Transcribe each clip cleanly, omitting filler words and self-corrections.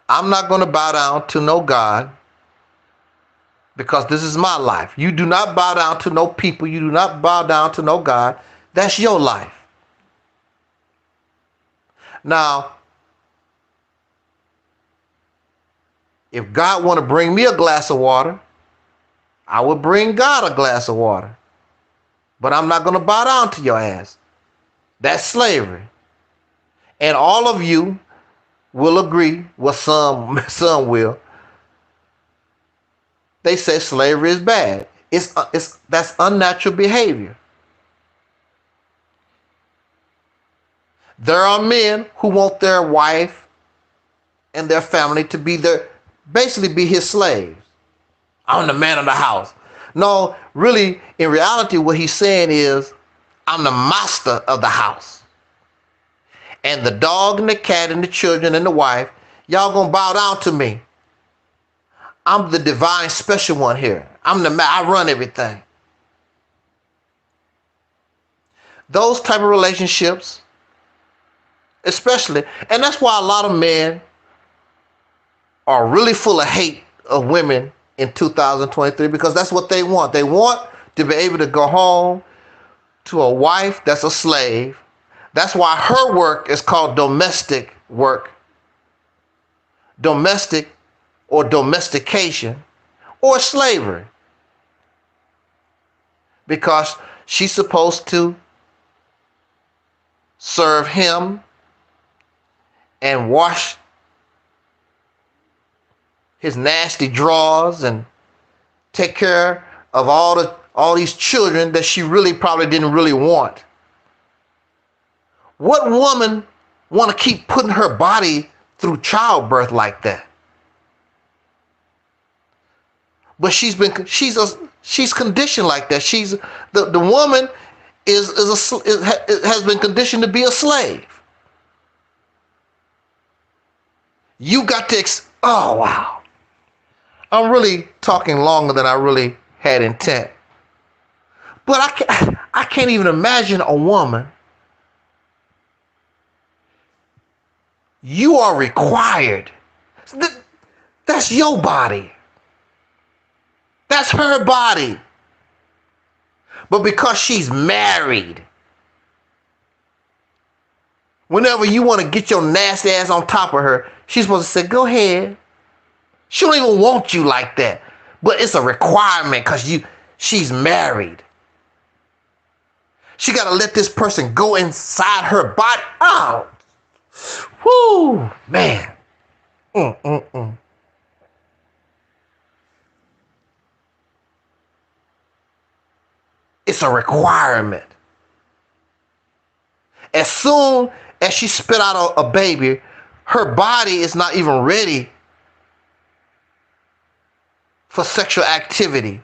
I'm not going to bow down to no God because this is my life. You do not bow down to no people. You do not bow down to no God. That's your life. Now, if God want to bring me a glass of water, I would bring God a glass of water. But I'm not going to bow down to your ass. That's slavery. And all of you will agree, well, some will. They say slavery is bad. That's unnatural behavior. There are men who want their wife and their family to basically be his slaves. I'm the man of the house. No, really, in reality, what he's saying is, I'm the master of the house. And the dog and the cat and the children and the wife, y'all gonna bow down to me. I'm the divine special one here. I run everything. Those type of relationships, especially, and that's why a lot of men are really full of hate of women in 2023, because that's what they want. They want to be able to go home to a wife that's a slave. That's why her work is called domestic work. Domestic or domestication or slavery. Because she's supposed to serve him and wash his nasty drawers and take care of all these children that she really probably didn't really want. What woman want to keep putting her body through childbirth like that? But she's conditioned like that. The woman has been conditioned to be a slave. You got to oh wow. I'm really talking longer than I really had intent. But I can't even imagine a woman. You are required. That's your body. That's her body. But because she's married, whenever you want to get your nasty ass on top of her, she's supposed to say, go ahead. She don't even want you like that. But it's a requirement because she's married. She got to let this person go inside her body. Oh, whoo, man. It's a requirement. As soon as she spit out a baby, her body is not even ready for sexual activity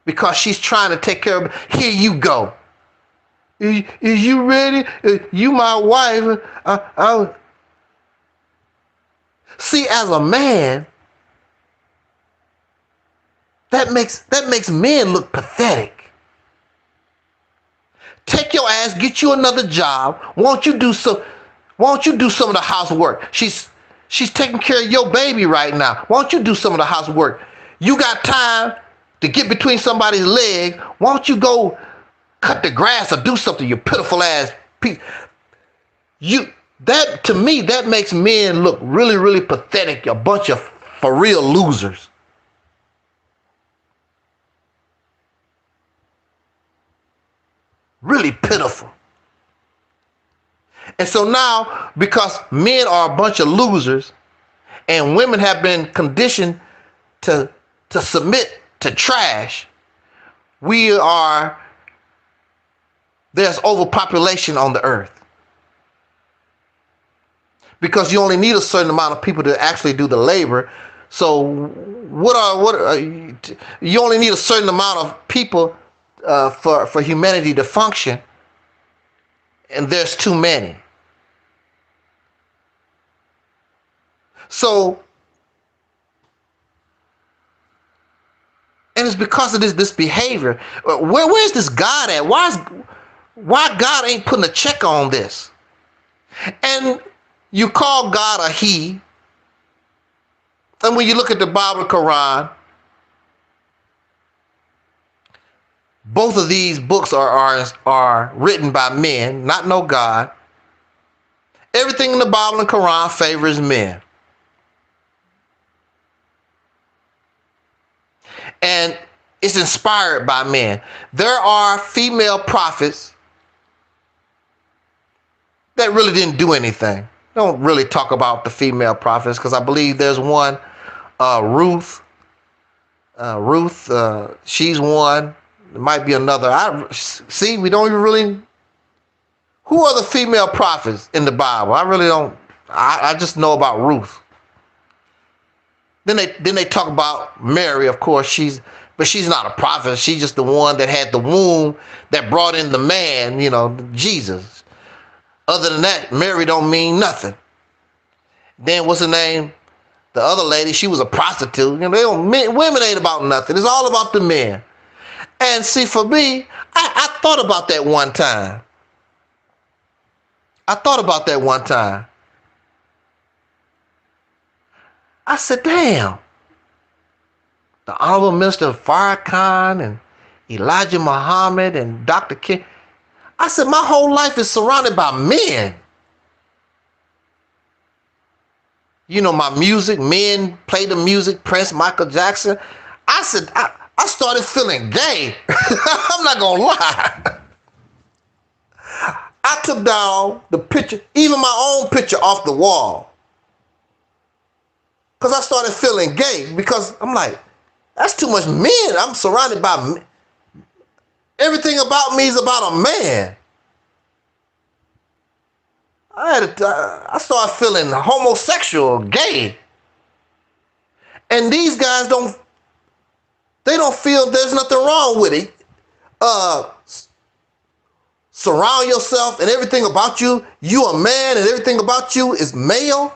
because she's trying to take care of it. Here you go. Is you ready? You my wife. See, as a man, that makes men look pathetic. Take your ass, get you another job. Won't you do some of the housework? She's taking care of your baby right now. Won't you do some of the housework? You got time to get between somebody's leg. Won't you go cut the grass or do something, you pitiful ass piece? To me, that makes men look really, really pathetic. A bunch of for real losers. Really pitiful. And so now, because men are a bunch of losers and women have been conditioned to submit to trash, there's overpopulation on the earth. Because you only need a certain amount of people to actually do the labor. So you only need a certain amount of people for humanity to function, and there's too many. So, and it's because of this behavior. Where's this God at? Why God ain't putting a check on this? And you call God a he, And when you look at the Bible and Quran, both of these books are written by men, not no God. Everything in the Bible and Quran favors men. And it's inspired by men. There are female prophets that really didn't do anything. Don't really talk about the female prophets because I believe there's one, Ruth. She's one. There might be another. We don't even really. Who are the female prophets in the Bible? I really don't. I just know about Ruth. Then they talk about Mary. Of course, she's not a prophet. She's just the one that had the womb that brought in the man. Jesus. Other than that, Mary don't mean nothing. Then what's her name? The other lady, she was a prostitute. Women ain't about nothing. It's all about the men. And see, for me, I thought about that one time. I said, damn. The Honorable Minister Farrakhan and Elijah Muhammad and Dr. King. I said, my whole life is surrounded by men. My music, men play the music, Prince, Michael Jackson. I said, I started feeling gay. I'm not going to lie. I took down the picture, even my own picture off the wall. Because I started feeling gay because I'm like, that's too much men. I'm surrounded by men. Everything about me is about a man. I started feeling homosexual, gay. And these guys don't feel there's nothing wrong with it. Surround yourself and everything about you a man and everything about you is male.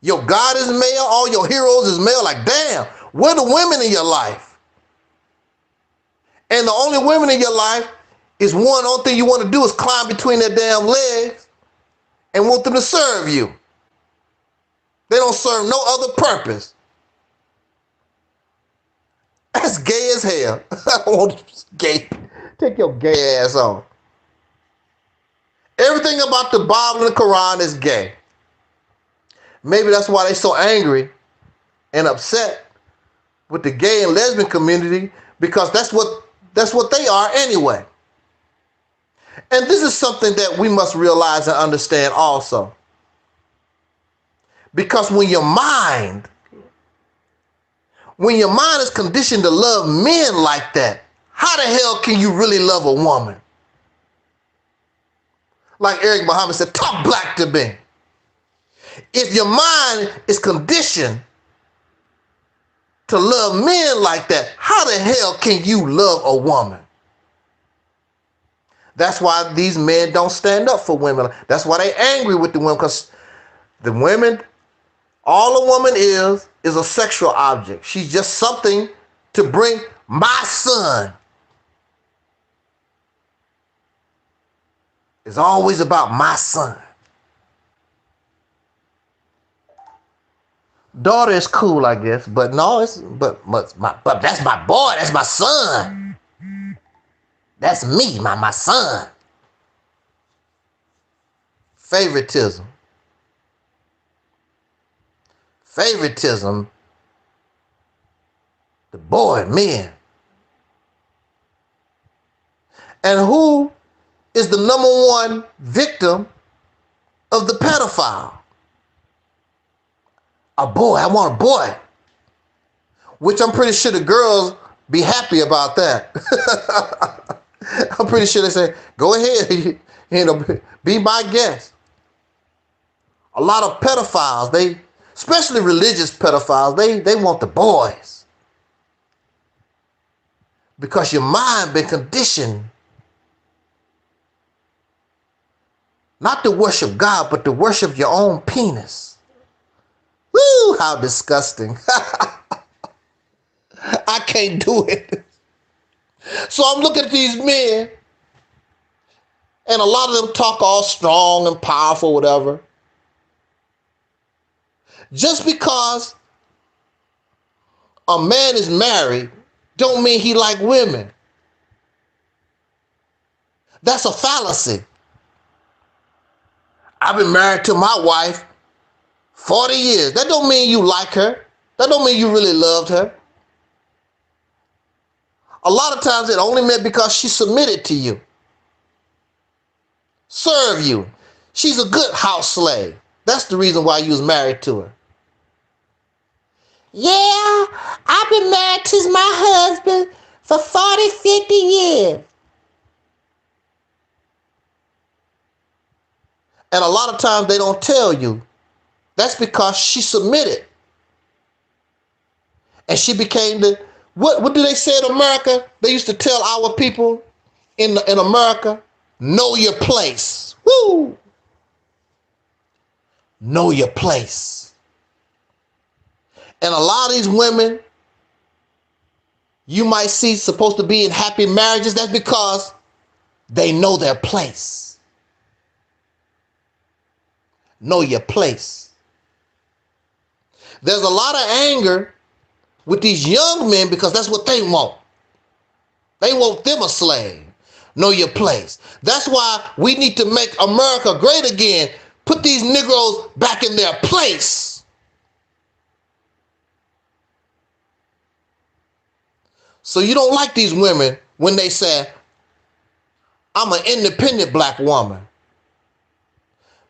Your God is male, all your heroes is male. Like, damn, where the women in your life? And the only women in your life is only thing you want to do is climb between their damn legs and want them to serve you. They don't serve no other purpose. That's gay as hell. I don't want gay. Take your gay ass on. Everything about the Bible and the Quran is gay. Maybe that's why they're so angry and upset with the gay and lesbian community, because that's what they are anyway. And this is something that we must realize and understand also. Because when your mind is conditioned to love men like that, how the hell can you really love a woman? Like Eric Muhammad said, talk black to me. If your mind is conditioned to love men like that, how the hell can you love a woman? That's why these men don't stand up for women. That's why they're angry with the women, because the women, all a woman is a sexual object. She's just something to bring my son. It's always about my son. Daughter is cool, I guess, but no, but that's my boy, that's my son. That's me, my son. Favoritism. The boy, men. And who is the number one victim of the pedophile? A boy. I want a boy. Which I'm pretty sure the girls be happy about that. I'm pretty sure they say, go ahead, be my guest. A lot of pedophiles, especially religious pedophiles, they want the boys. Because your mind been conditioned not to worship God, but to worship your own penis. Woo, how disgusting. I can't do it. So I'm looking at these men, and a lot of them talk all strong and powerful, whatever. Just because a man is married don't mean he like women. That's a fallacy. I've been married to my wife 40 years. That don't mean you like her. That don't mean you really loved her. A lot of times it only meant because she submitted to you, serve you. She's a good house slave. That's the reason why you was married to her. Yeah, I've been married to my husband for 40, 50 years. And a lot of times they don't tell you. That's because she submitted. And she became the, what do they say in America? They used to tell our people in America, know your place. Woo! Know your place. And a lot of these women you might see supposed to be in happy marriages, that's because they know their place. Know your place. There's a lot of anger with these young men because that's what they want. They want them a slave. Know your place. That's why we need to make America great again. Put these Negroes back in their place. So you don't like these women when they say, I'm an independent black woman.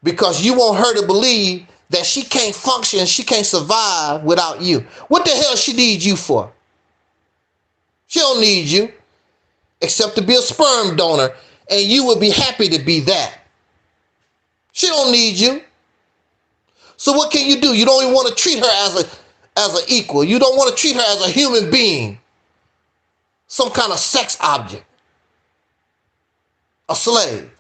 Because you want her to believe that she can't function, she can't survive without you. What the hell she needs you for? She don't need you except to be a sperm donor, and you would be happy to be that. She don't need you. So what can you do? You don't even want to treat her as an equal. You don't want to treat her as a human being, some kind of sex object, a slave.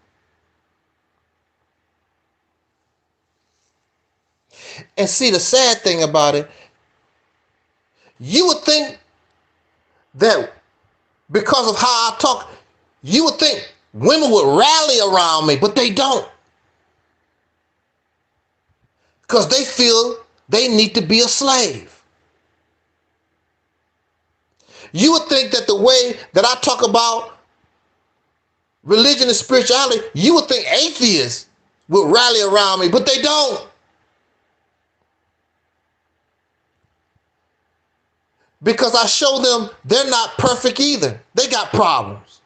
And see, the sad thing about it, you would think that because of how I talk, you would think women would rally around me, but they don't. Because they feel they need to be a slave. You would think that the way that I talk about religion and spirituality, you would think atheists would rally around me, but they don't. Because I show them they're not perfect either. They got problems.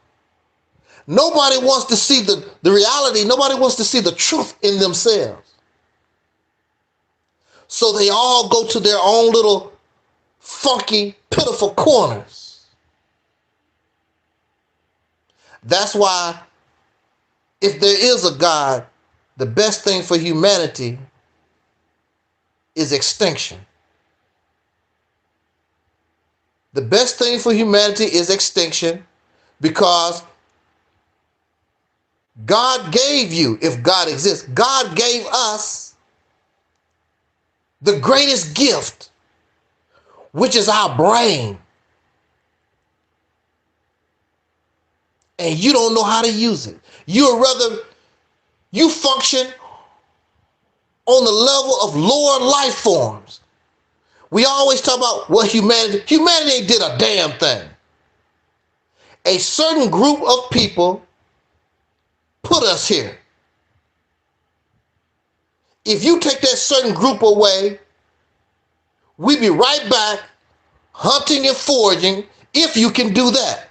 Nobody wants to see the reality. Nobody wants to see the truth in themselves. So they all go to their own little funky, pitiful corners. That's why if there is a God, the best thing for humanity is extinction. The best thing for humanity is extinction, because God gave you, if God exists, God gave us the greatest gift, which is our brain. And you don't know how to use it. You function on the level of lower life forms. We always talk about what humanity ain't did a damn thing. A certain group of people put us here. If you take that certain group away, we be right back hunting and foraging, if you can do that.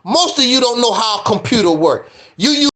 Most of you don't know how a computer works. You use